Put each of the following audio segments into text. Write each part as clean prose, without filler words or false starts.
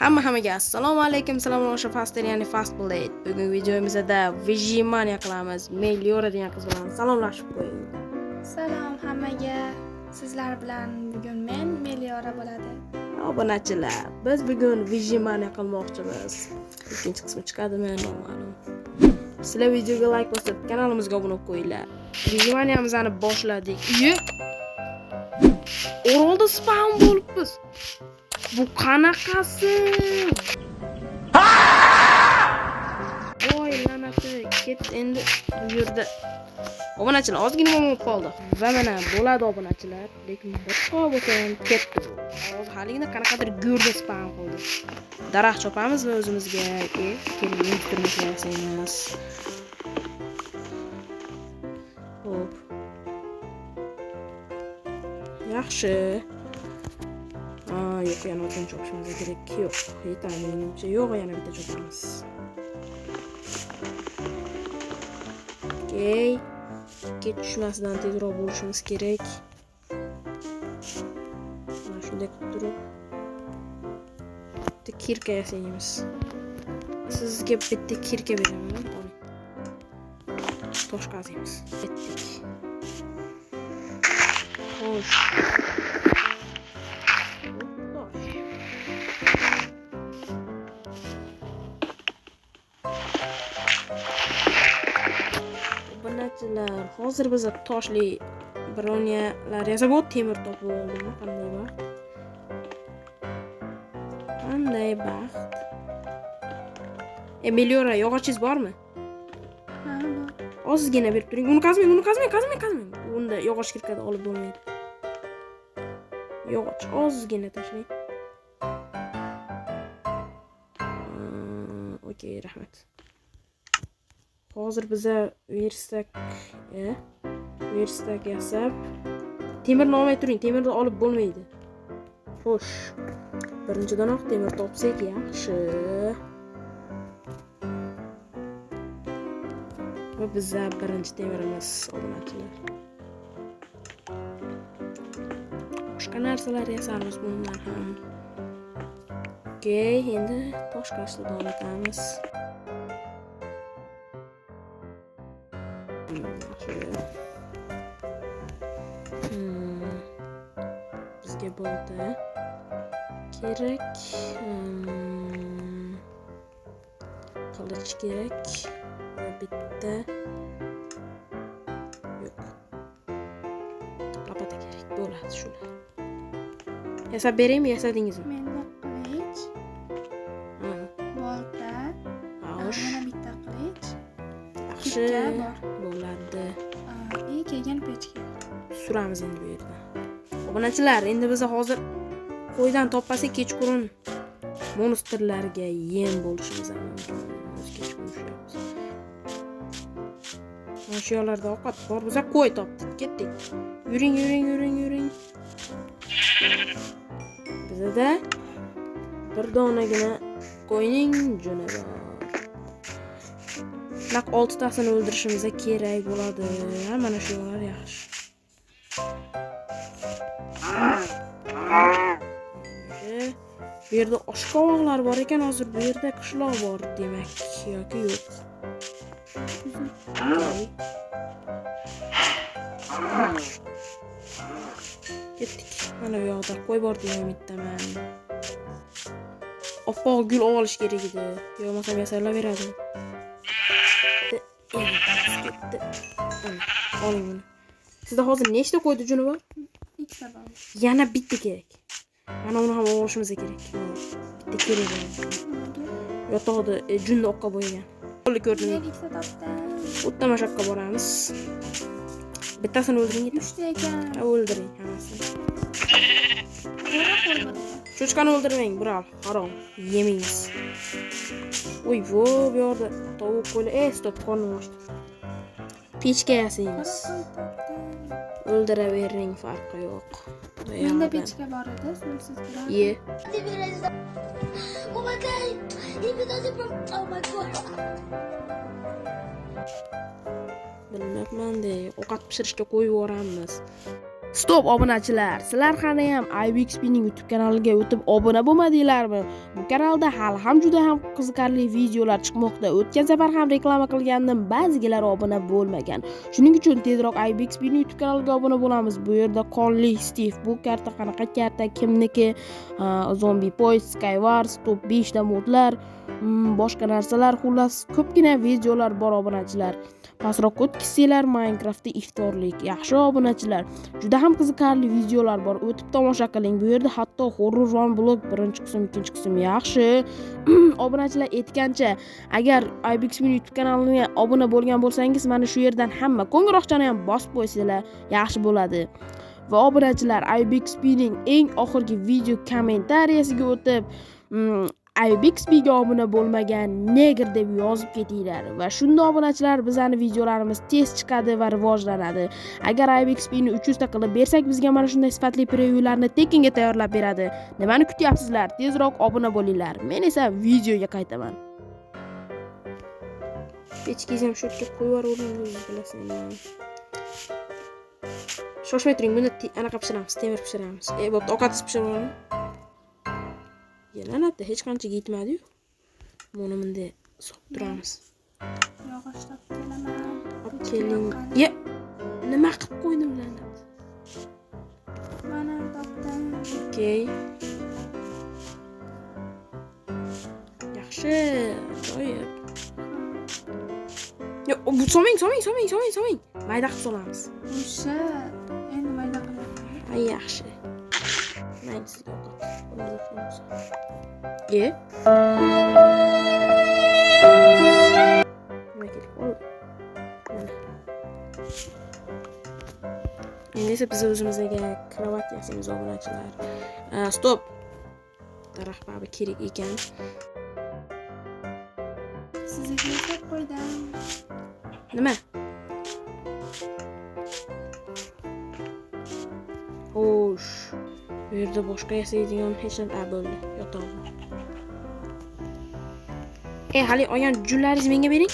Hammaga assalomu alaykum. Salom o'sha faster, ya'ni fast bullet. Bugun videomizda Vijimaniya qilamiz. Meliora degan qiz bilan salomlashib qo'ying. Salom hammaga. Sizlar bilan bugun men Meliora bo'ladi. Obunachilar, biz bugun Vijimaniya qilmoqchimiz. Ikkinchi qismi chiqadimi, noma'lum. Sizlar videoga like bosib, kanalimizga obuna bo'lib qo'yinglar. Vijimaniyamizni boshladik. Orolda spam bo'libmiz. Bu qanaqasi? Voy lanati, ket endi bu yerda. Obunachilar ozgina bo'lib qoldi. Va mana bo'ladi obunachilar, lekin bir qo'y bo'lsa ham ketdi bu. Hozir haligina qanaqadir go'rda spam qildi. Daraxt chopamiz va o'zimizga keling turmush yasaymiz. Hop. Yaxshi. Yo'q, yana o'tin chopishimiz kerak. Yo'q, yetadi menimcha. Yo'q, yana bitta chopamiz. Okey. Ket tushmasdan tezroq bo'lishimiz kerak. Mana shunday qilib turib bitta kirka yasaymiz. Sizga bitta kirka beraman. Oling. Tosh qaziymiz. Ketdik. Xo'sh. Hozir biz toshli bronyalar yasab temir topib oldim. Qanday baxt. Qanday baxt. Meliora, yog'ochingiz bormi? Ha, bor. Ozgina berib turing. Uni qazmang. Unda yog'och kirkada olib bo'lmaydi. Yog'och ozgina tashlang. Okey, rahmat. Hozir biza verstak yasab temirni olmay turing, temirni olib bo'lmaydi. Xo'sh. Birinchidanoq temir topsak yaxshi. Va biza birinchi temirimiz obunachilar. Boshqa narsalar yasamiz bundan ham. Okey, endi tosh qashda davom etamiz. Bizga bolta kerak, qilich kerak va bitta yo'q, lopata kerak. Bo'ladi shular. Yasab beraymi, yasadingizmi? Menda qilich, bolta, yana bitta qilich. Yaxshi, bo'ladi. Kelgan pechka. Suramiz endi bu yerdan. Obunachilar, endi biz hozir qo'ydan topmasak kechqurun monstrlarga yem bo'lishimiz mumkin. Kechqurun ushlaymiz. Mana shu yerlarda ovqat bor, biz qo'y topdik, ketdik. Yuring. Bizda bir donagina qo'yning juni bor. Naq 6 tasini o'ldirishimiz kerak bo'ladi. Mana shu yo'llar yaxshi. Bu yerda oshqovoqlar bor ekan, hozir bu yerda qishloq bor demak yoki yo'q. Ketdik. Mana bu yoqda qo'y bor degan bittaman. Oppoq gul olish kerak edi. Yo'qmasam yasalab beradi. Oling buni. Sizda hozir nechta qo'ydi juni bor? Ikkita bor. Yana bitta kerak. Mana uni ham olishimiz kerak. Bitta kerak. Yotoqda junni oqqa bo'yagan. Qo'lni ko'rdingmi? Men ikkita topdim. O'tda mashaqqa boramiz. Bittasini o'ldiring. 3 ta ekan. O'ldiring hammasini. Cho'chqani o'ldirmang, biral, harom. Yemingiz. Voy, bu yerda tovuq qo'yli, stop, qornim ochdi. Pechka yasaymiz. O'ldiravering, farqi yo'q. Menda pechka bor edi, siz bilan. Bilmayman-da, ovqat pishirishga qo'yib yuboramiz. Stop obunachilar, sizlar hali ham IBXP'ning YouTube kanaliga o'tib obuna bo'lmadinglarmi? Bu kanalda hali ham juda ham qiziqarli videolar chiqmoqda. O'tgan safar ham reklama qilgandim, ba'zilari obuna bo'lmagan. Shuning uchun tezroq IBXP'ning YouTube kanaliga obuna bo'lamiz. Bu yerda qonli Steve, bu karta qanaqa karta, kimniki, Zombie Post, Skywars, top 5 da modlar, boshqa narsalar, xullas ko'pgina videolar bor obunachilar. Pastroq o'tkizsanglar Minecraftda iftorlik. Yaxshi obunachilar. Juda ham qiziqarli videolar bor. O'tib tomosha qiling. Bu yerda hatto horror run blog birinchi qism, ikkinchi qism yaxshi. Obunachilar aytgancha, agar IBXP'ning YouTube kanaliga obuna bo'lgan bo'lsangiz, mana shu yerdan hamma qo'ng'iroqchani ham bosib qo'ysanglar, yaxshi bo'ladi. Va obunachilar IBXP'ning eng oxirgi video kommentariyasiga o'tib, IBXP'ga obuna bo'lmagan negr deb yozib ketinglar va shunda obunachilar bizning videolarimiz tez chiqadi va rivojlanadi. Agar IBXP'ni 300 ta qilib bersak, bizga mana shunday sifatli prevyularni tekinga tayyorlab beradi. Nimani kutyapsizlar? Tezroq obuna bo'linglar. Men esa videoga qaytaman. Pechkingizni ham shu yerga qo'yib yuboring, bilasizmi? Shoshmay turing, buni anaqa pishiramiz, temir pishiramiz. Bo'pti, ovqatingizni pishirib oling. Yelanadi, hech qanchaga yetmadi-yu. Buni bunday solib turamiz. Yog'ochlab kelaman. Olib keling. Ye, nima qilib qo'ydim lanat? Mana topdim. Okey. Yaxshi, ajoyib. Yo, bu soming. Mayda qilib solamiz. O'sha endi mayda qilaman. Ay, yaxshi. Mayda sizga ovqat. Ye. Nima kerak bo'ldi? Endi esa biz o'zimizga kravat yasaymiz obunachilar. Stop. Daraxt babi kerak ekan. Sizga yasab qo'ydim. Nima? Xo'sh. Bu yerda boshqa yasaydigan hech narsa bo'ldi. Yotog'im. Hali olgan junlaringizni menga bering.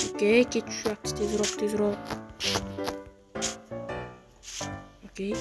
Okey, ketishyapti tezroq. Okey.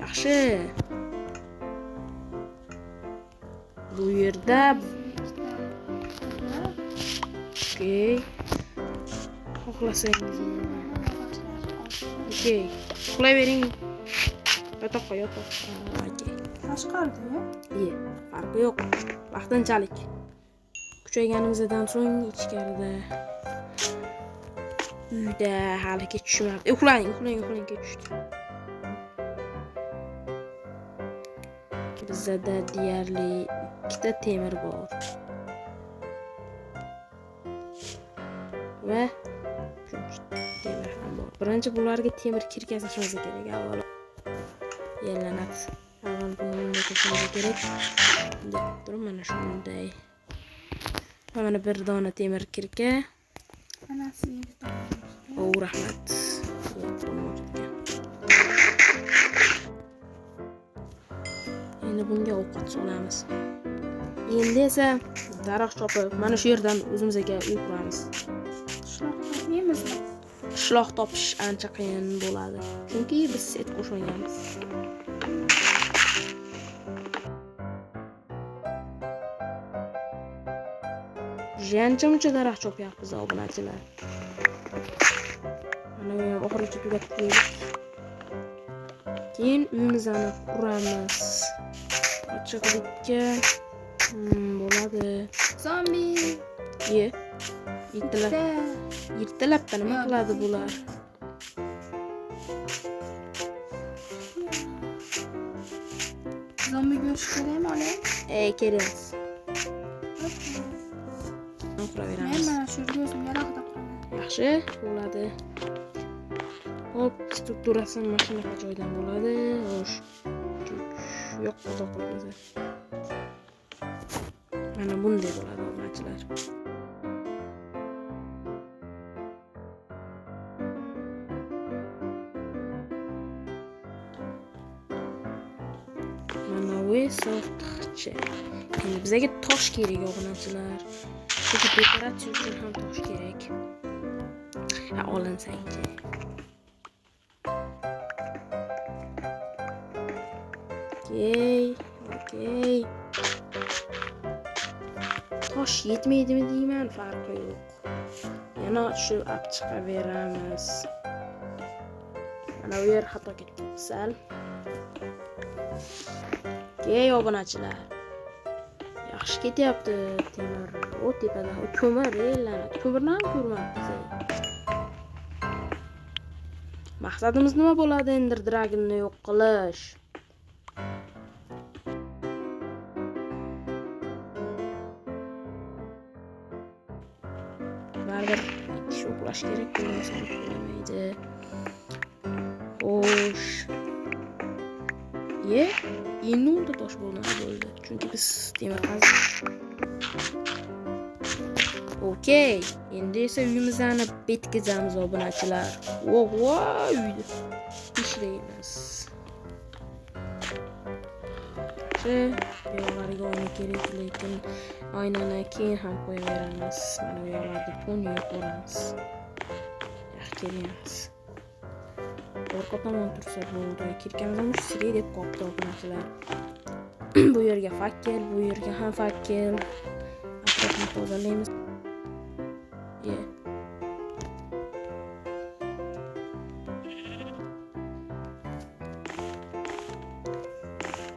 Yaxshi. Bu yerda okey. Xohlasangiz okey. Uxlayvering. Yotoqqa. Okey. Tashqarida-ku. Farqi yo'q. Vaqtinchalik. Kuchayganimizdan so'ng ichkarida uyda hali ketishmadi. Uxlang, ketishdi. Bizda deyarli 2 ta temir bor. Va temir ham bor. Birinchi bularga temir kirgazishimiz kerak avvalo. Yerlanadi. Avval buni qo'shishimiz kerak. Bunday turib mana shunday. Va mana bir dona temir kirka. Mana sizga. O, rahmat. Endi bunga ovqat solamiz. Endi esa daraxt chopib, mana shu yerdan o'zimizga uy quramiz. Qishloq topmaymizmi? Qishloq topish ancha qiyin bo'ladi. Chunki biz set qo'shmaganmiz. Yancha-muncha daraxt chopyapmiz obunachilar. Mana bu ham oxirigacha tugatib qo'ydik. Keyin uyimizni quramiz. Ochiqlikka bo'ladi. Zombi. Yirtilabda nima qiladi bular? Zombi go'sht kerakmi oling? Kerak. Men Quraveramiz. mana shu o'zimga alohida quraman. Yaxshi bo'ladi. Hop, strukturasi mana shunaqa joydan bo'ladi. Xo'sh. Yo'q, uzoq bo'lmasa. Mana bunday bo'ladi obunachilar. Mana bu so'rtchi. Endi bizga tosh kerak obunachilar. Chunki dekoratsiya uchun ham tosh kerak. Ha, olinsangchi. Okey. Tosh yetmaydimi deyman, farqi yo'q. Yana shu olib chiqaveramiz. Mana bu yer xato ketdi sal. Obunachilar. Yaxshi ketyapti temir. O tepada ko'mir elanadi. Ko'mirni ham ko'rmabmiz. Maqsadimiz nima bo'ladi? Ender Dragonni yo'q qilish. Baribir ish o'qlash kerak bo'lmasa bo'lmaydi. Xo'sh. Endi unda tosh bo'ldi. Chunki biz temir qazib. Okey. Endi esa uyimizni bitkazamiz obunachilar. Uyda ishlaymiz. Yo'llarga oyna kerak, lekin oynani keyin ham qo'yaveramiz. Mana bu yo'llarga pon yo'qolamiz. Yaxshi kelamiz. Orqa tomon tursa bo'ldi. Kirkamizdan sirey deb qopdi obunachilar. Bu yerga fakkel, bu yerga ham fakkel. Atrofni tozalaymiz.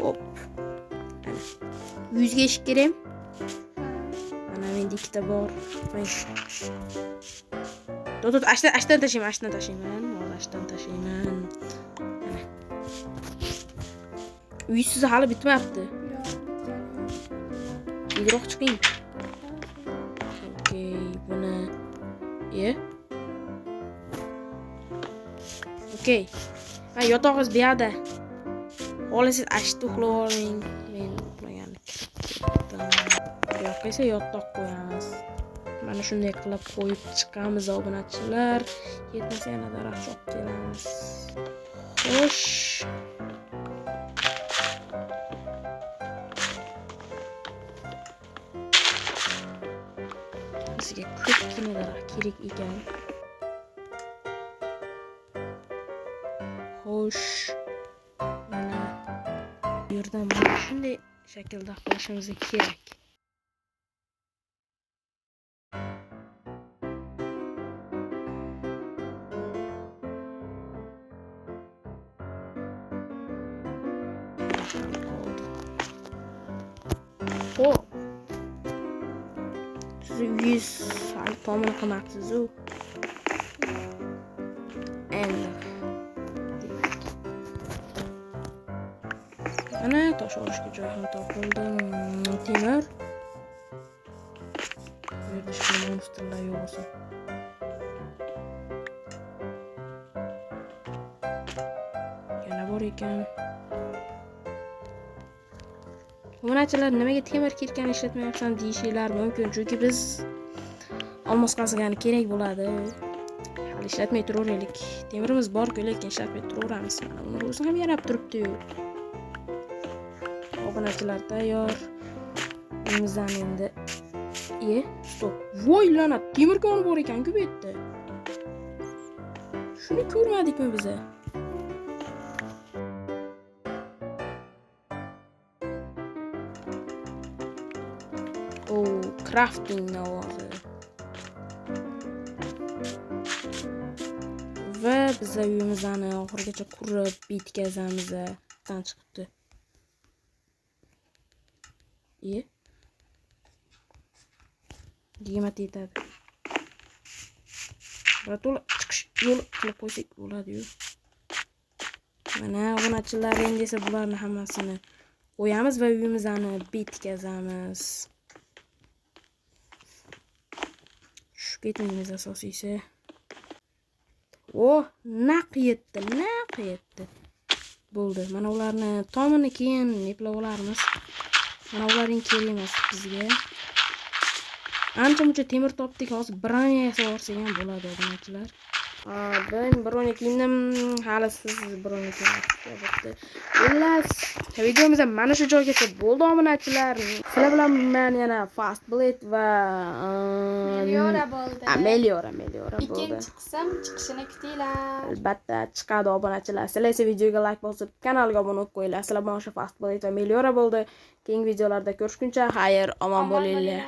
Hop. Yuzga eshik kerak. Mana menda ikkita bor. Ashdan tashlayman. Mana. Uysiz hali bitmabdi. Yedroq chiqing. Okey, buni Okey. Ha, yotog'ingiz bu yerda. Xohlasangiz ashda uxlab oling. Men uxlaganlik. Bu yoqqa esa yotoq qo'yamiz. Mana shunday qilib qo'yib chiqamiz obunachilar. Yetmasa yana daraxt olib kelamiz. Xo'sh. Bizga ko'pgina daraxt kerak ekan. Xo'sh. Mana bu yerdan mana shunday shaklda qilishimiz kerak. Xo'p. Siz uyingiz hali tomini qilmabsiz-ku. Endi. Mana tosh olishga joy ham topildi. Temir. Bu yerda hech qanday monstrlar yo'q bo'lsa. Yana bor ekan. Obunachilar, nimaga temir kirkani ishlatmayapsan deyishinglar mumkin, chunki biz olmos qazigani kerak bo'ladi. Hali ishlatmay turaveraylik. Temirimiz bor-ku, lekin ishlatmay turaveramiz. Mana uni o'zi ham yarab turibdi-yu. Obunachilar tayyor. Uyimizdan endi stop. Voy la'nat, temir koni bor ekan-ku bu yerda. Shuni ko'rmadikmi biz? Crafting ovozi. Va biz uyimizni oxirigacha qurib bitkazamiz. Tan chiqibdi. Demat yetadi. To'la chiqish yo'l qilib qo'ysak bo'ladi-yu. Mana obunachilar, endi esa bularni hammasini qo'yamiz va uyimizni bitkazamiz. Ketmaymiz asosiysi. Naq yetdi. Bo'ldi. Mana ularni tomini keyin neplab olarmiz. Mana ularning kerak emas bizga. Ancha-muncha temir topdik. Hozir branya yasab olsak ham bo'ladi obunachilar. Ben 1.12 indim, hali siz 1.12 bo'pti. Xullas, videomiz mana shu joygacha bo'ldi obunachilar. Sizlar bilan men yana Fast Blade va Meliora bo'ldi. Meliora bo'ldi. Ikkinchi qism chiqishini kutinglar. Albatta chiqadi obunachilar. Sizlar esa videoga like bosib, kanalga obuna bo'lib qo'yinglar. Sizlar bilan o'sha Fast Blade va Meliora bo'ldi. Keyingi videolarda ko'rishguncha xayr, omon bo'linglar.